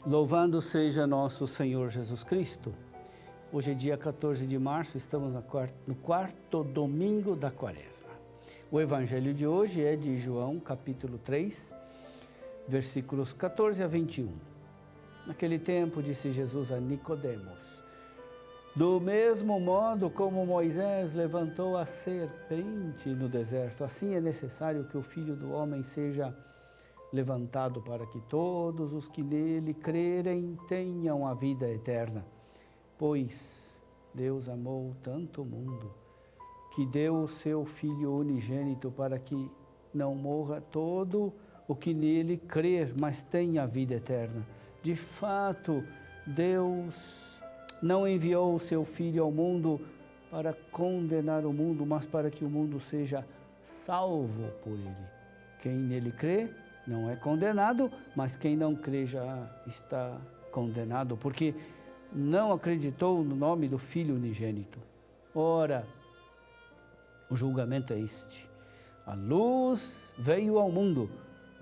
Louvado seja nosso Senhor Jesus Cristo. Hoje é dia 14 de março, estamos no quarto domingo da Quaresma. O evangelho de hoje é de João, capítulo 3, versículos 14 a 21. Naquele tempo disse Jesus a Nicodemos: do mesmo modo como Moisés levantou a serpente no deserto, assim é necessário que o Filho do Homem seja levantado para que todos os que nele crerem tenham a vida eterna. Pois Deus amou tanto o mundo que deu o seu Filho unigênito para que não morra todo o que nele crer, mas tenha a vida eterna. De fato, Deus não enviou o seu Filho ao mundo para condenar o mundo, mas para que o mundo seja salvo por ele. Quem nele crê não é condenado, mas quem não crê já está condenado, porque não acreditou no nome do Filho unigênito. Ora, o julgamento é este: a luz veio ao mundo,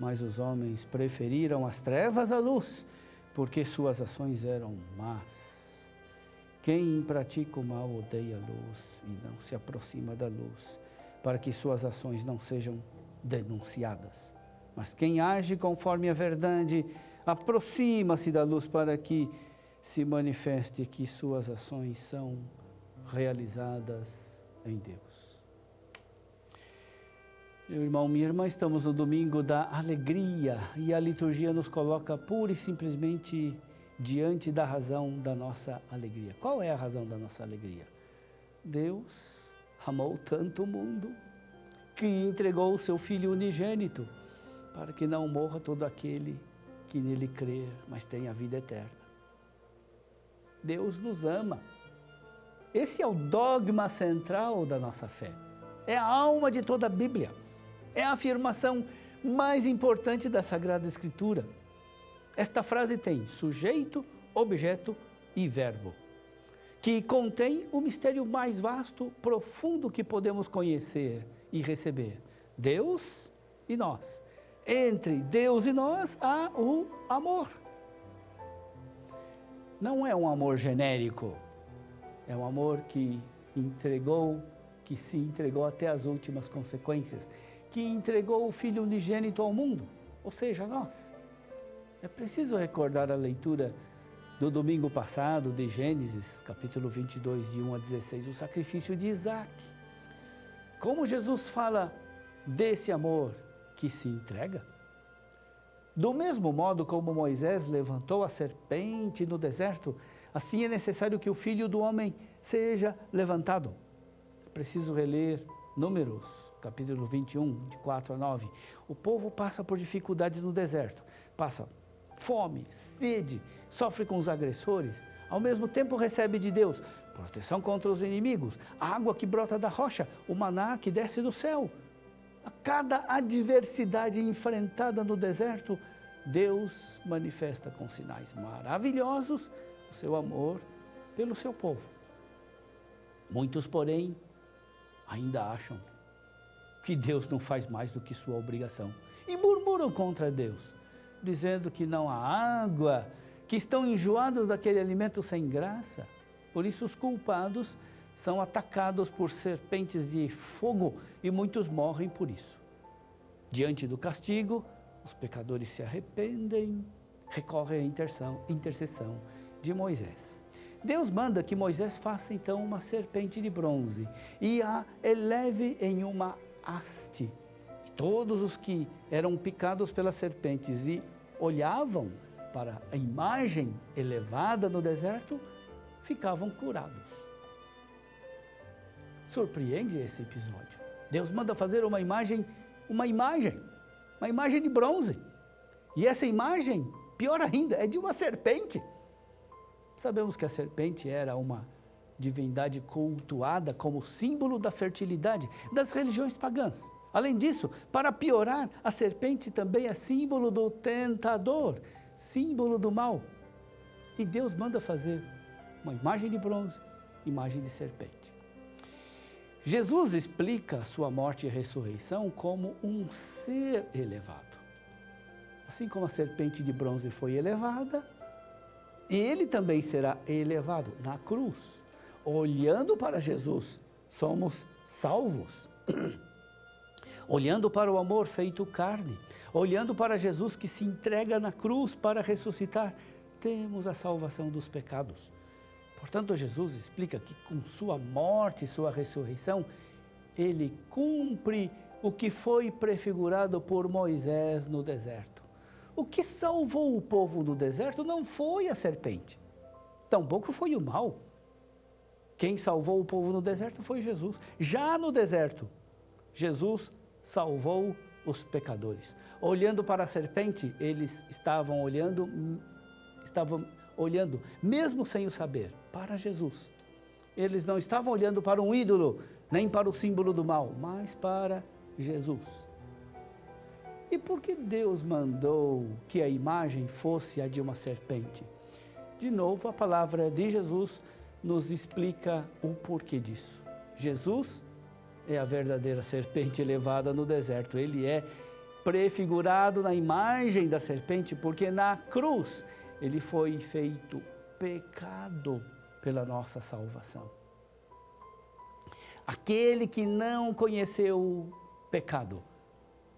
mas os homens preferiram as trevas à luz, porque suas ações eram más. Quem pratica o mal odeia a luz e não se aproxima da luz, para que suas ações não sejam denunciadas. Mas quem age conforme a verdade aproxima-se da luz, para que se manifeste que suas ações são realizadas em Deus. Meu irmão, minha irmã, estamos no domingo da alegria e a liturgia nos coloca pura e simplesmente diante da razão da nossa alegria. Qual é a razão da nossa alegria? Deus amou tanto o mundo que entregou o seu Filho unigênito para que não morra todo aquele que nele crer, mas tenha a vida eterna. Deus nos ama. Esse é o dogma central da nossa fé. É a alma de toda a Bíblia. É a afirmação mais importante da Sagrada Escritura. Esta frase tem sujeito, objeto e verbo, que contém o mistério mais vasto, profundo que podemos conhecer e receber. Deus e nós. Entre Deus e nós há o amor. Não é um amor genérico, é um amor que se entregou até as últimas consequências, que entregou o Filho unigênito ao mundo, ou seja, nós. É preciso recordar a leitura do domingo passado de Gênesis, capítulo 22, de 1 a 16, o sacrifício de Isaac. Como Jesus fala desse amor que se entrega? Do mesmo modo como Moisés levantou a serpente no deserto, assim é necessário que o Filho do Homem seja levantado. É preciso reler Números, capítulo 21, de 4 a 9. O povo passa por dificuldades no deserto, passa fome, sede, sofre com os agressores, ao mesmo tempo recebe de Deus proteção contra os inimigos, a água que brota da rocha, o maná que desce do céu. A cada adversidade enfrentada no deserto, Deus manifesta com sinais maravilhosos o seu amor pelo seu povo. Muitos, porém, ainda acham que Deus não faz mais do que sua obrigação e murmuram contra Deus, dizendo que não há água, que estão enjoados daquele alimento sem graça. Por isso os culpados são atacados por serpentes de fogo e muitos morrem por isso. Diante do castigo, os pecadores se arrependem, recorrem à intercessão de Moisés. Deus manda que Moisés faça então uma serpente de bronze e a eleve em uma haste. E todos os que eram picados pelas serpentes e olhavam para a imagem elevada no deserto, ficavam curados. Surpreende esse episódio. Deus manda fazer uma imagem de bronze. E essa imagem, pior ainda, é de uma serpente. Sabemos que a serpente era uma divindade cultuada como símbolo da fertilidade das religiões pagãs. Além disso, para piorar, a serpente também é símbolo do tentador, símbolo do mal. E Deus manda fazer uma imagem de bronze, imagem de serpente. Jesus explica a sua morte e ressurreição como um ser elevado. Assim como a serpente de bronze foi elevada, ele também será elevado na cruz. Olhando para Jesus, somos salvos. Olhando para o amor feito carne, olhando para Jesus que se entrega na cruz para ressuscitar, temos a salvação dos pecados. Portanto, Jesus explica que com sua morte e sua ressurreição, ele cumpre o que foi prefigurado por Moisés no deserto. O que salvou o povo no deserto não foi a serpente, tampouco foi o mal. Quem salvou o povo no deserto foi Jesus. Já no deserto, Jesus salvou os pecadores. Olhando para a serpente, eles estavam olhando, mesmo sem o saber, para Jesus. Eles não estavam olhando para um ídolo, nem para o símbolo do mal, mas para Jesus. E por que Deus mandou que a imagem fosse a de uma serpente? De novo, a palavra de Jesus nos explica o porquê disso. Jesus é a verdadeira serpente elevada no deserto. Ele é prefigurado na imagem da serpente, porque na cruz ele foi feito pecado pela nossa salvação. Aquele que não conheceu o pecado,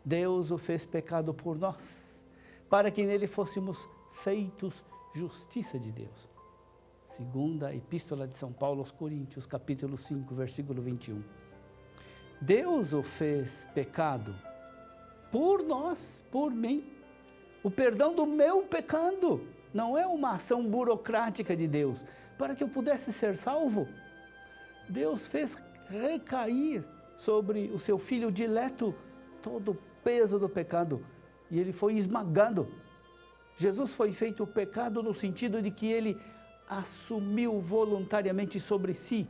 Deus o fez pecado por nós, para que nele fôssemos feitos justiça de Deus. Segunda Epístola de São Paulo aos Coríntios, capítulo 5, versículo 21. Deus o fez pecado por nós, por mim. O perdão do meu pecado não é uma ação burocrática de Deus, para que eu pudesse ser salvo. Deus fez recair sobre o seu Filho dileto todo o peso do pecado, e ele foi esmagado. Jesus foi feito pecado no sentido de que ele assumiu voluntariamente sobre si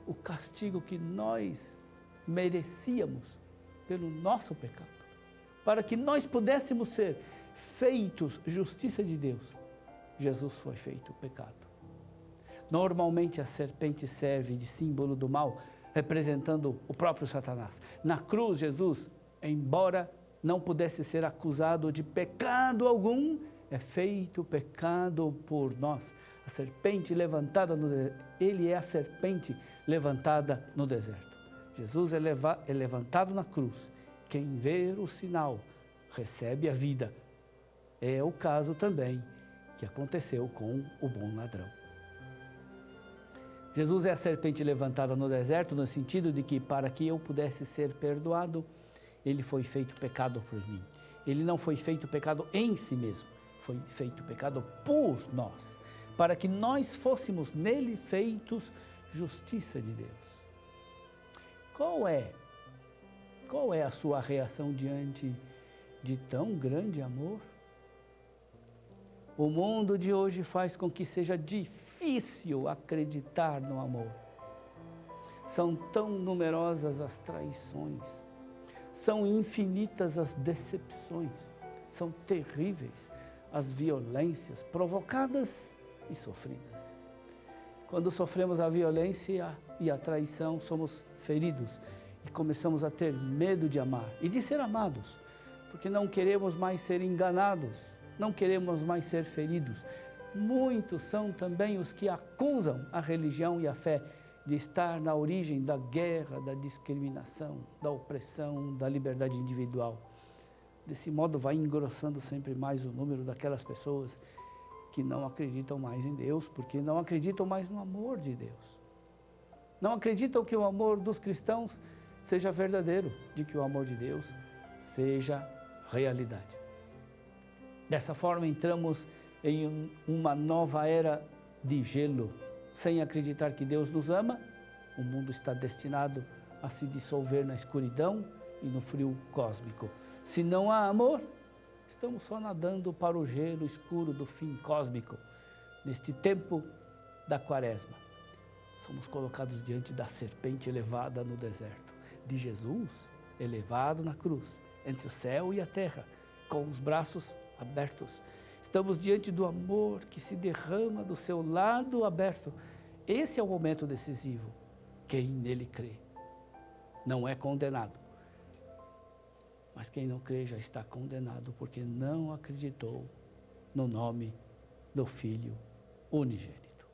o castigo que nós merecíamos pelo nosso pecado, para que nós pudéssemos ser feitos justiça de Deus. Jesus foi feito pecado. Normalmente a serpente serve de símbolo do mal, representando o próprio Satanás. Na cruz, Jesus, embora não pudesse ser acusado de pecado algum, é feito pecado por nós. A serpente levantada ele é a serpente levantada no deserto. Jesus é levantado na cruz. Quem vê o sinal recebe a vida. É o caso também que aconteceu com o bom ladrão. Jesus é a serpente levantada no deserto, no sentido de que para que eu pudesse ser perdoado, ele foi feito pecado por mim. Ele não foi feito pecado em si mesmo, foi feito pecado por nós, para que nós fôssemos nele feitos justiça de Deus. Qual é a sua reação diante de tão grande amor? O mundo de hoje faz com que seja difícil acreditar no amor. São tão numerosas as traições, são infinitas as decepções, são terríveis as violências provocadas e sofridas. Quando sofremos a violência e a traição, somos feridos e começamos a ter medo de amar e de ser amados, porque não queremos mais ser enganados, não queremos mais ser feridos. Muitos são também os que acusam a religião e a fé de estar na origem da guerra, da discriminação, da opressão, da liberdade individual. Desse modo vai engrossando sempre mais o número daquelas pessoas que não acreditam mais em Deus, porque não acreditam mais no amor de Deus. Não acreditam que o amor dos cristãos seja verdadeiro, de que o amor de Deus seja realidade. Dessa forma entramos em uma nova era de gelo. Sem acreditar que Deus nos ama, o mundo está destinado a se dissolver na escuridão e no frio cósmico. Se não há amor, estamos só nadando para o gelo escuro do fim cósmico. Neste tempo da quaresma, somos colocados diante da serpente elevada no deserto, de Jesus elevado na cruz, entre o céu e a terra, com os braços abertos. Estamos diante do amor que se derrama do seu lado aberto. Esse é o momento decisivo. Quem nele crê não é condenado. Mas quem não crê já está condenado, porque não acreditou no nome do Filho unigênito.